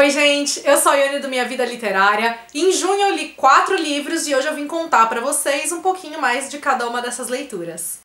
Oi gente, eu sou a Iane do Minha Vida Literária. Em junho eu li 4 livros e hoje eu vim contar pra vocês um pouquinho mais de cada uma dessas leituras.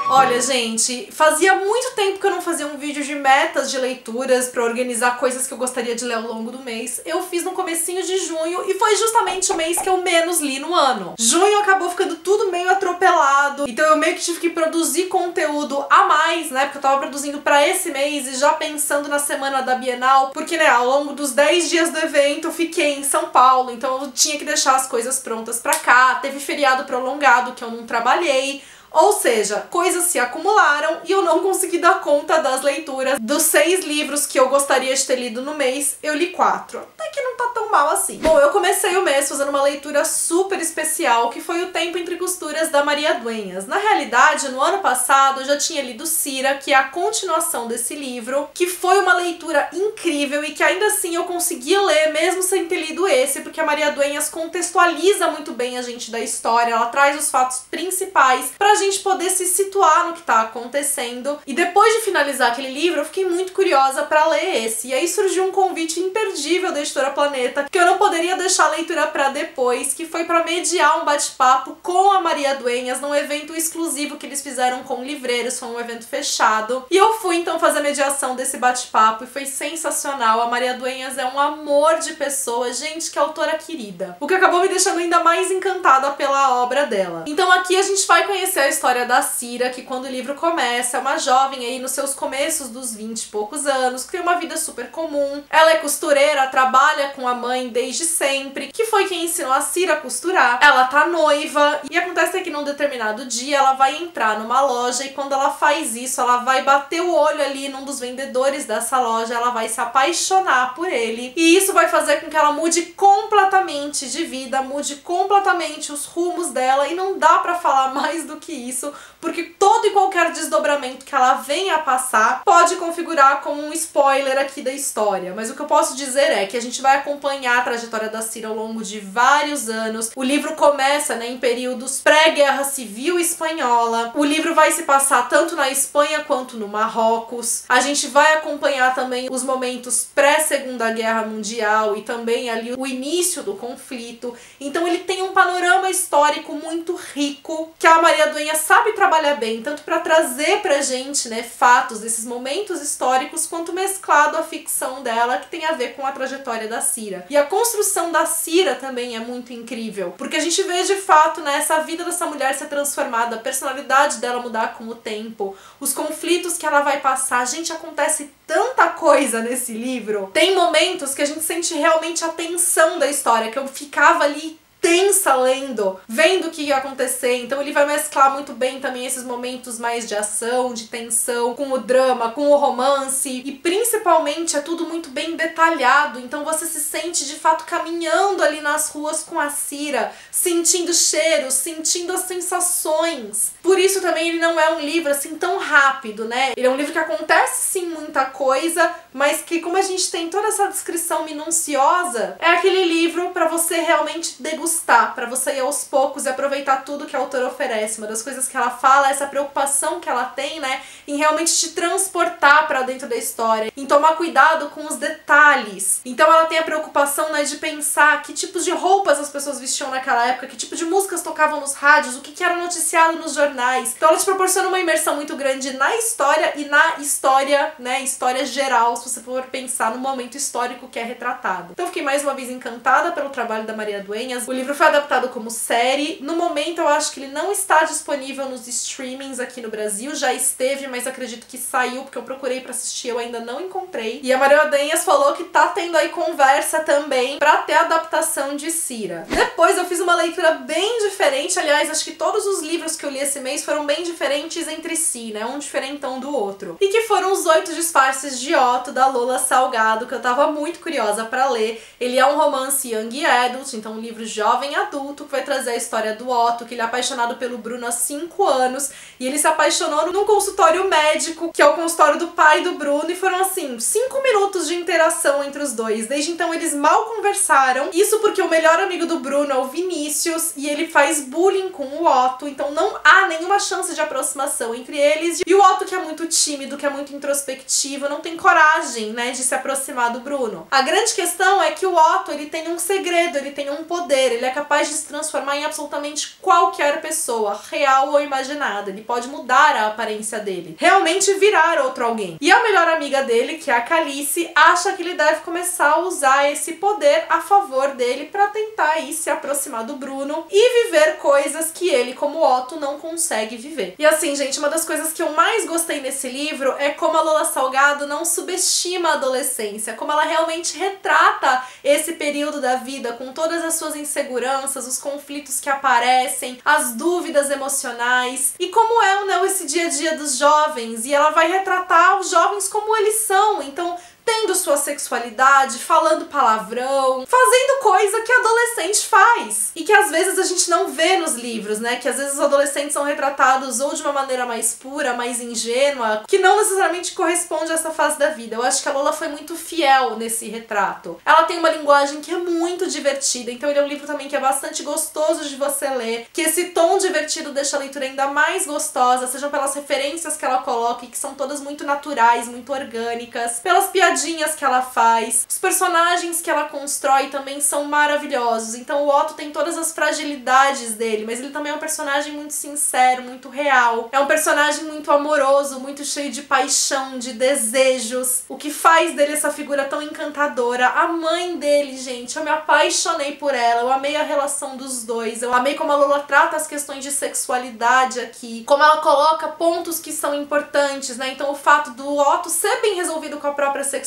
Olha, gente, fazia muito tempo que eu não fazia um vídeo de metas de leituras pra organizar coisas que eu gostaria de ler ao longo do mês. Eu fiz no comecinho de junho e foi justamente o mês que eu menos li no ano. Junho acabou ficando tudo meio atropelado, então eu meio que tive que produzir conteúdo a mais, né, porque eu tava produzindo pra esse mês e já pensando na semana da Bienal, porque, né, ao longo dos 10 dias do evento eu fiquei em São Paulo, então eu tinha que deixar as coisas prontas pra cá, teve feriado prolongado que eu não trabalhei. Ou seja, coisas se acumularam e eu não consegui dar conta das leituras. Dos 6 livros que eu gostaria de ter lido no mês, eu li 4. Até que não tá tão mal assim. Bom, eu comecei o mês fazendo uma leitura super especial, que foi O Tempo Entre Costuras, da Maria Dueñas. Na realidade, no ano passado, eu já tinha lido Cira, que é a continuação desse livro, que foi uma leitura incrível e que ainda assim eu consegui ler, mesmo sem ter lido esse, porque a Maria Dueñas contextualiza muito bem a gente da história, ela traz os fatos principais pra gente poder se situar no que tá acontecendo. E depois de finalizar aquele livro, eu fiquei muito curiosa pra ler esse. E aí surgiu um convite imperdível da Editora Planeta, que eu não poderia deixar a leitura pra depois, que foi pra mediar um bate-papo com a Maria Dueñas num evento exclusivo que eles fizeram com livreiros, foi um evento fechado. E eu fui então fazer a mediação desse bate-papo e foi sensacional. A Maria Dueñas é um amor de pessoa, gente, que autora querida. O que acabou me deixando ainda mais encantada pela obra dela. Então aqui a gente vai conhecer a história da Cira, que quando o livro começa é uma jovem aí nos seus começos dos 20 e poucos anos, que tem uma vida super comum. Ela é costureira, trabalha com a mãe desde sempre, que foi quem ensinou a Cira a costurar. Ela tá noiva e acontece que num determinado dia ela vai entrar numa loja e quando ela faz isso, ela vai bater o olho ali num dos vendedores dessa loja, ela vai se apaixonar por ele. E isso vai fazer com que ela mude completamente de vida, mude completamente os rumos dela e não dá pra falar mais do que isso, porque todo e qualquer desdobramento que ela venha a passar pode configurar como um spoiler aqui da história. Mas o que eu posso dizer é que a gente vai acompanhar a trajetória da Cira ao longo de vários anos. O livro começa, né, em períodos pré-guerra civil espanhola. O livro vai se passar tanto na Espanha quanto no Marrocos. A gente vai acompanhar também os momentos pré-Segunda Guerra Mundial e também ali o início do conflito. Então ele tem um panorama histórico muito rico que a Maria Dueñas sabe trabalhar bem, tanto para trazer pra gente, né, fatos desses momentos históricos, quanto mesclado à ficção dela, que tem a ver com a trajetória da Cira. E a construção da Cira também é muito incrível, porque a gente vê de fato, né, essa vida dessa mulher ser transformada, a personalidade dela mudar com o tempo, os conflitos que ela vai passar. Gente, acontece tanta coisa nesse livro. Tem momentos que a gente sente realmente a tensão da história, que eu ficava ali tensa lendo, vendo o que ia acontecer. Então ele vai mesclar muito bem também esses momentos mais de ação, de tensão, com o drama, com o romance, e principalmente é tudo muito bem detalhado, então você se sente de fato caminhando ali nas ruas com a Cira, sentindo cheiros, sentindo as sensações. Por isso também ele não é um livro assim tão rápido, né? Ele é um livro que acontece sim muita coisa, mas que, como a gente tem toda essa descrição minuciosa, é aquele livro pra você realmente degustar, para você ir aos poucos e aproveitar tudo que a autora oferece. Uma das coisas que ela fala é essa preocupação que ela tem, né, em realmente te transportar para dentro da história, em tomar cuidado com os detalhes. Então ela tem a preocupação, né, de pensar que tipos de roupas as pessoas vestiam naquela época, que tipo de músicas tocavam nos rádios, o que era noticiado nos jornais. Então ela te proporciona uma imersão muito grande na história e na história, né, história geral, se você for pensar no momento histórico que é retratado. Então eu fiquei mais uma vez encantada pelo trabalho da Maria Dueñas. O livro foi adaptado como série. No momento eu acho que ele não está disponível nos streamings aqui no Brasil, já esteve, mas acredito que saiu, porque eu procurei pra assistir, eu ainda não encontrei. E a Maria Dueñas falou que tá tendo aí conversa também pra ter a adaptação de Cira. Depois eu fiz uma leitura bem diferente, aliás, acho que todos os livros que eu li esse mês foram bem diferentes entre si, né, um diferentão do outro. E que foram Os 8 Disfarces de Otto, da Lola Salgado, que eu tava muito curiosa pra ler. Ele é um romance young adult, então um livro jovem jovem adulto que vai trazer a história do Otto, que ele é apaixonado pelo Bruno há 5 anos, e ele se apaixonou num consultório médico, que é o consultório do pai do Bruno, e foram assim, 5 minutos de interação entre os dois. Desde então eles mal conversaram, isso porque o melhor amigo do Bruno é o Vinícius, e ele faz bullying com o Otto, então não há nenhuma chance de aproximação entre eles. E o Otto, que é muito tímido, que é muito introspectivo, não tem coragem, né, de se aproximar do Bruno. A grande questão é que o Otto, ele tem um segredo, ele tem um poder, ele é capaz de se transformar em absolutamente qualquer pessoa, real ou imaginada. Ele pode mudar a aparência dele, realmente virar outro alguém. E a melhor amiga dele, que é a Calice, acha que ele deve começar a usar esse poder a favor dele pra tentar aí se aproximar do Bruno e viver coisas que ele, como Otto, não consegue viver. E assim, gente, uma das coisas que eu mais gostei nesse livro é como a Lola Salgado não subestima a adolescência, como ela realmente retrata esse período da vida com todas as suas inseguranças, os conflitos que aparecem, as dúvidas emocionais e como é, né, esse dia a dia dos jovens. E ela vai retratar os jovens como eles são, então tendo sua sexualidade, falando palavrão, fazendo coisa que adolescente faz. E que às vezes a gente não vê nos livros, né? Que às vezes os adolescentes são retratados ou de uma maneira mais pura, mais ingênua, que não necessariamente corresponde a essa fase da vida. Eu acho que a Lola foi muito fiel nesse retrato. Ela tem uma linguagem que é muito divertida, então ele é um livro também que é bastante gostoso de você ler, que esse tom divertido deixa a leitura ainda mais gostosa, sejam pelas referências que ela coloca e que são todas muito naturais, muito orgânicas, pelas piadinhas que ela faz, os personagens que ela constrói também são maravilhosos. Então o Otto tem todas as fragilidades dele, mas ele também é um personagem muito sincero, muito real. É um personagem muito amoroso, muito cheio de paixão, de desejos, o que faz dele essa figura tão encantadora. A mãe dele, gente, eu me apaixonei por ela, eu amei a relação dos dois, eu amei como a Lola trata as questões de sexualidade aqui, como ela coloca pontos que são importantes, né? Então o fato do Otto ser bem resolvido com a própria sexualidade,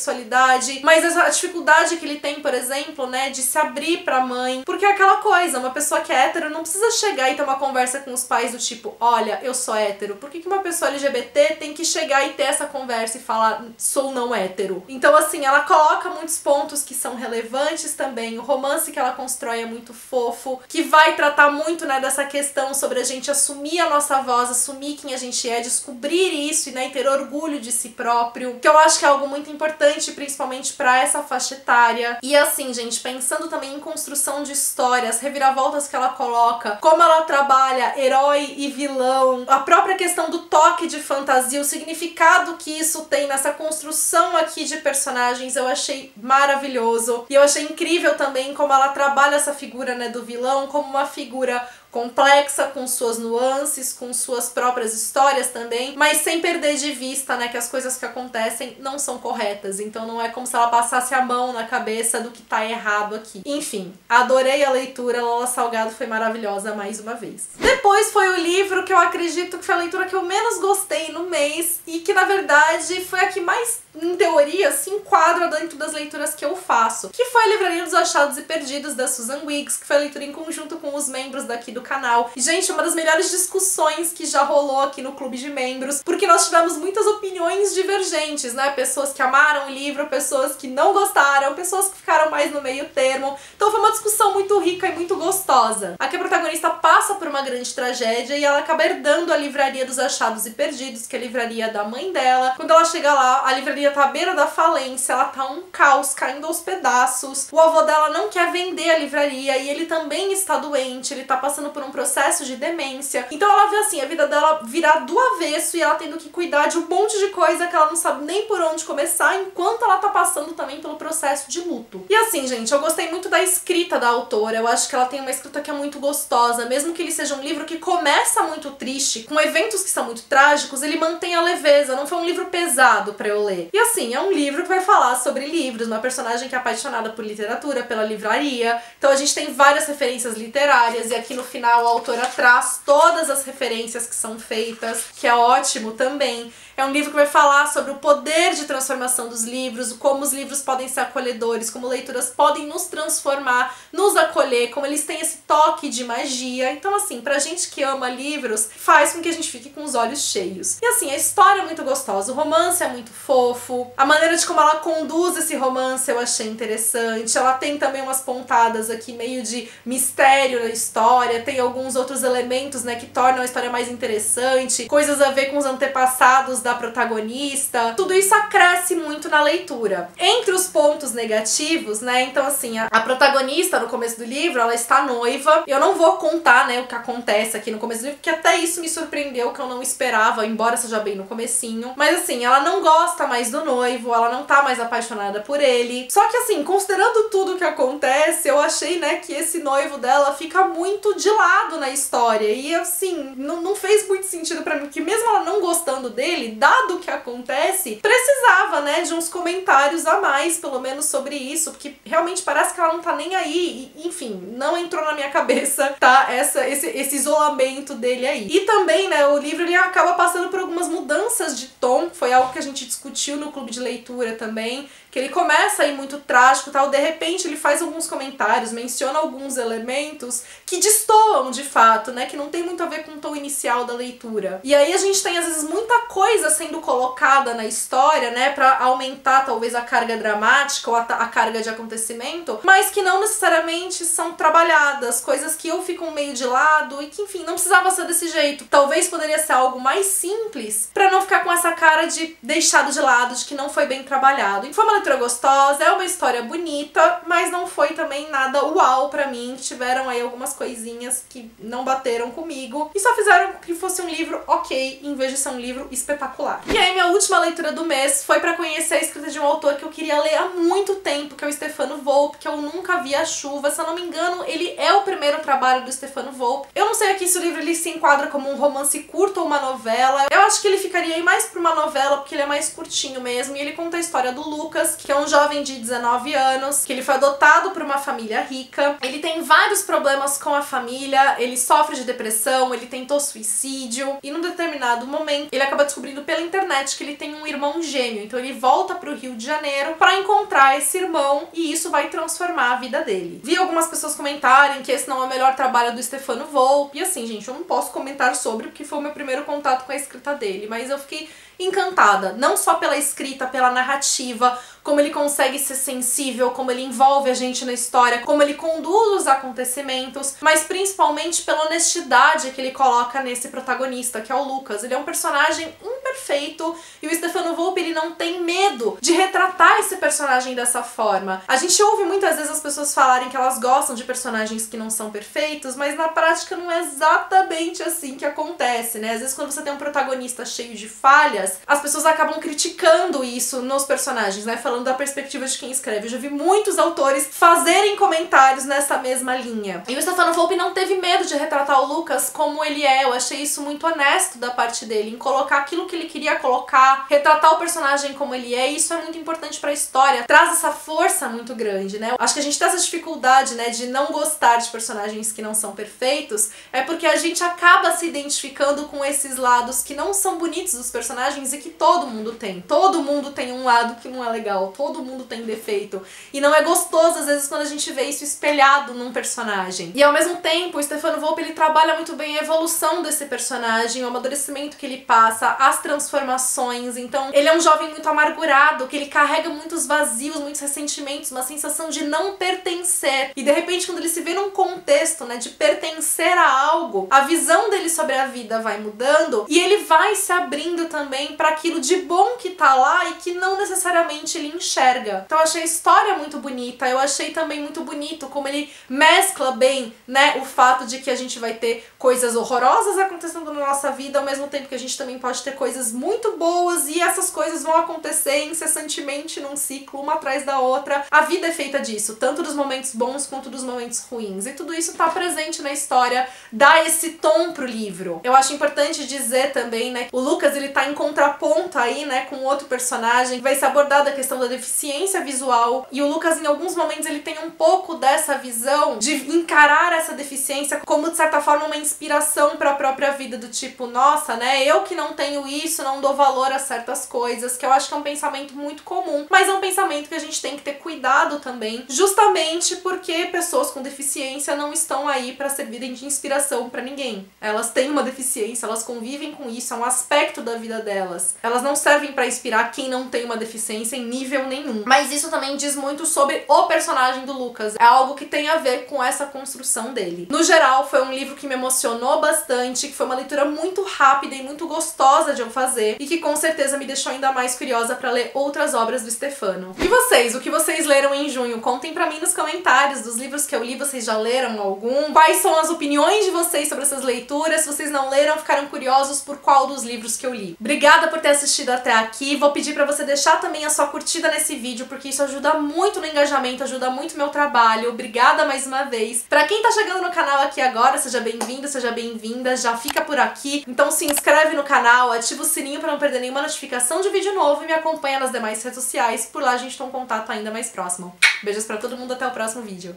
mas essa dificuldade que ele tem, por exemplo, né, de se abrir pra mãe, porque é aquela coisa, uma pessoa que é hétero não precisa chegar e ter uma conversa com os pais do tipo, olha, eu sou hétero. Por que uma pessoa LGBT tem que chegar e ter essa conversa e falar, sou não hétero? Então assim, ela coloca muitos pontos que são relevantes também, o romance que ela constrói é muito fofo, que vai tratar muito, né, dessa questão sobre a gente assumir a nossa voz, assumir quem a gente é, descobrir isso e, né, ter orgulho de si próprio, que eu acho que é algo muito importante, principalmente pra essa faixa etária. E assim, gente, pensando também em construção de histórias, reviravoltas que ela coloca, como ela trabalha herói e vilão, a própria questão do toque de fantasia, o significado que isso tem nessa construção aqui de personagens, eu achei maravilhoso. E eu achei incrível também como ela trabalha essa figura, né, do vilão como uma figura complexa, com suas nuances, com suas próprias histórias também, mas sem perder de vista, né, que as coisas que acontecem não são corretas, então não é como se ela passasse a mão na cabeça do que tá errado aqui. Enfim, adorei a leitura, Lola Salgado foi maravilhosa mais uma vez. Depois foi o livro que eu acredito que foi a leitura que eu menos gostei no mês e que na verdade foi a que mais, em teoria, se enquadra dentro das leituras que eu faço, que foi a Livraria dos Achados e Perdidos, da Susan Wiggs, que foi a leitura em conjunto com os membros daqui do canal. E, gente, uma das melhores discussões que já rolou aqui no clube de membros, porque nós tivemos muitas opiniões divergentes, né? Pessoas que amaram o livro, pessoas que não gostaram, pessoas que ficaram mais no meio termo. Então foi uma discussão muito rica e muito gostosa. Aqui a protagonista passa por uma grande tragédia e ela acaba herdando a Livraria dos Achados e Perdidos, que é a livraria da mãe dela. Quando ela chega lá, a livraria tá à beira da falência, ela tá um caos, caindo aos pedaços. O avô dela não quer vender a livraria e ele também está doente, ele tá passando por um processo de demência. Então ela vê assim, a vida dela virar do avesso e ela tendo que cuidar de um monte de coisa que ela não sabe nem por onde começar, enquanto ela tá passando também pelo processo de luto. E assim, gente, eu gostei muito da escrita da autora, eu acho que ela tem uma escrita que é muito gostosa, mesmo que ele seja um livro que começa muito triste, com eventos que são muito trágicos, ele mantém a leveza, não foi um livro pesado pra eu ler. E assim, é um livro que vai falar sobre livros, uma personagem que é apaixonada por literatura, pela livraria, então a gente tem várias referências literárias e aqui no final a autora traz todas as referências que são feitas, que é ótimo também. É um livro que vai falar sobre o poder de transformação dos livros, como os livros podem ser acolhedores, como leituras podem nos transformar, nos acolher, como eles têm esse toque de magia. Então, assim, pra gente que ama livros, faz com que a gente fique com os olhos cheios. E assim, a história é muito gostosa, o romance é muito fofo, a maneira de como ela conduz esse romance eu achei interessante. Ela tem também umas pontadas aqui meio de mistério na história, tem alguns outros elementos, né, que tornam a história mais interessante, coisas a ver com os antepassados da protagonista. Tudo isso acresce muito na leitura. Entre os pontos negativos, né, então assim, a protagonista no começo do livro, ela está noiva. Eu não vou contar, né, o que acontece aqui no começo do livro, porque até isso me surpreendeu, que eu não esperava, embora seja bem no comecinho. Mas assim, ela não gosta mais do noivo, ela não tá mais apaixonada por ele. Só que assim, considerando tudo que acontece, eu achei, né, que esse noivo dela fica muito de lado na história. E assim, não fez muito sentido pra mim, que mesmo ela não gostando dele, dado o que acontece, precisava, né, de uns comentários a mais, pelo menos sobre isso, porque realmente parece que ela não tá nem aí. E, enfim, não entrou na minha cabeça, tá, esse isolamento dele aí. E também, né, o livro ele acaba passando por algumas mudanças de tom, foi algo que a gente discutiu no clube de leitura também, que ele começa aí muito trágico e tal, de repente ele faz alguns comentários, menciona alguns elementos que destoam de fato, né, que não tem muito a ver com o tom inicial da leitura. E aí a gente tem às vezes muita coisa sendo colocada na história, né, pra aumentar talvez a carga dramática ou a carga de acontecimento, mas que não necessariamente são trabalhadas, coisas que ou ficam meio de lado e que, enfim, não precisava ser desse jeito. Talvez poderia ser algo mais simples pra não ficar com essa cara de deixado de lado, de que não foi bem trabalhado. E foi uma leitura gostosa, é uma história bonita, mas não foi também nada uau pra mim. Tiveram aí algumas coisinhas que não bateram comigo e só fizeram que fosse um livro ok, em vez de ser um livro espetacular. E aí minha última leitura do mês foi pra conhecer a escrita de um autor que eu queria ler há muito tempo, que é o Stefano Volpe, que eu nunca vi a chuva. Se eu não me engano, ele é o primeiro trabalho do Stefano Volpe. Eu não sei aqui se o livro ele se enquadra como um romance curto ou uma novela. Eu acho que ele ficaria aí mais pra uma novela, porque ele é mais curtinho mesmo, e ele conta a história do Lucas, que é um jovem de 19 anos, que ele foi adotado por uma família rica. Ele tem vários problemas com a família, ele sofre de depressão, ele tentou suicídio, e num determinado momento ele acaba descobrindo pela internet que ele tem um irmão gêmeo. Então ele volta pro Rio de Janeiro pra encontrar esse irmão, e isso vai transformar a vida dele. Vi algumas pessoas comentarem que esse não é o melhor trabalho do Stefano Volpe, e assim, gente, eu não posso comentar sobre, porque foi o meu primeiro contato com a escrita dele, mas eu fiquei encantada, não só pela escrita, pela narrativa, como ele consegue ser sensível, como ele envolve a gente na história, como ele conduz os acontecimentos, mas principalmente pela honestidade que ele coloca nesse protagonista, que é o Lucas. Ele é um personagem imperfeito e o Stefano Volpe, ele não tem medo de retratar esse personagem dessa forma. A gente ouve muitas vezes as pessoas falarem que elas gostam de personagens que não são perfeitos, mas na prática não é exatamente assim que acontece, né? Às vezes quando você tem um protagonista cheio de falhas, as pessoas acabam criticando isso nos personagens, né? Falando da perspectiva de quem escreve. Eu já vi muitos autores fazerem comentários nessa mesma linha. E o Stefano Volpe não teve medo de retratar o Lucas como ele é. Eu achei isso muito honesto da parte dele, em colocar aquilo que ele queria colocar, retratar o personagem como ele é, e isso é muito importante pra história. Traz essa força muito grande, né? Acho que a gente tem essa dificuldade, né, de não gostar de personagens que não são perfeitos, é porque a gente acaba se identificando com esses lados que não são bonitos dos personagens e que todo mundo tem. Todo mundo tem um lado que não é legal, todo mundo tem defeito. E não é gostoso, às vezes, quando a gente vê isso espelhado num personagem. E ao mesmo tempo, o Stefano Volpe, ele trabalha muito bem a evolução desse personagem, o amadurecimento que ele passa, as transformações. Então, ele é um jovem muito amargurado, que ele carrega muitos vazios, muitos ressentimentos, uma sensação de não pertencer. E de repente, quando ele se vê num contexto, né, de pertencer a algo, a visão dele sobre a vida vai mudando e ele vai se abrindo também para aquilo de bom que tá lá e que não necessariamente ele enxerga. Então eu achei a história muito bonita, eu achei também muito bonito como ele mescla bem, né, o fato de que a gente vai ter coisas horrorosas acontecendo na nossa vida, ao mesmo tempo que a gente também pode ter coisas muito boas, e essas coisas vão acontecer incessantemente num ciclo, uma atrás da outra. A vida é feita disso, tanto dos momentos bons quanto dos momentos ruins, e tudo isso tá presente na história, dá esse tom pro livro. Eu acho importante dizer também, né, o Lucas, ele tá em contraponto aí, né, com outro personagem, vai ser abordada a questão da deficiência visual, e o Lucas, em alguns momentos, ele tem um pouco dessa visão de encarar essa deficiência como, de certa forma, uma inspiração para a própria vida, do tipo, nossa, né, eu que não tenho isso, não dou valor a certas coisas, que eu acho que é um pensamento muito comum, mas é um pensamento que a gente tem que ter cuidado também, justamente porque pessoas com deficiência não estão aí para servirem de inspiração para ninguém. Elas têm uma deficiência, elas convivem com isso, é um aspecto da vida delas. Elas não servem para inspirar quem não tem uma deficiência em nível nenhum. Mas isso também diz muito sobre o personagem do Lucas. É algo que tem a ver com essa construção dele. No geral, foi um livro que me emocionou bastante, que foi uma leitura muito rápida e muito gostosa de eu fazer, e que com certeza me deixou ainda mais curiosa para ler outras obras do Stefano. E vocês? O que vocês leram em junho? Contem pra mim nos comentários. Dos livros que eu li, vocês já leram algum? Quais são as opiniões de vocês sobre essas leituras? Se vocês não leram, ficaram curiosos por qual dos livros que eu li. Obrigada por ter assistido até aqui. Vou pedir pra você deixar também a sua curtida nesse vídeo, porque isso ajuda muito no engajamento, ajuda muito o meu trabalho. Obrigada mais uma vez. Pra quem tá chegando no canal aqui agora, seja bem-vindo, seja bem-vinda, já fica por aqui. Então se inscreve no canal, ativa o sininho pra não perder nenhuma notificação de vídeo novo e me acompanha nas demais redes sociais. Por lá a gente tem um contato ainda mais próximo. Beijos pra todo mundo, até o próximo vídeo.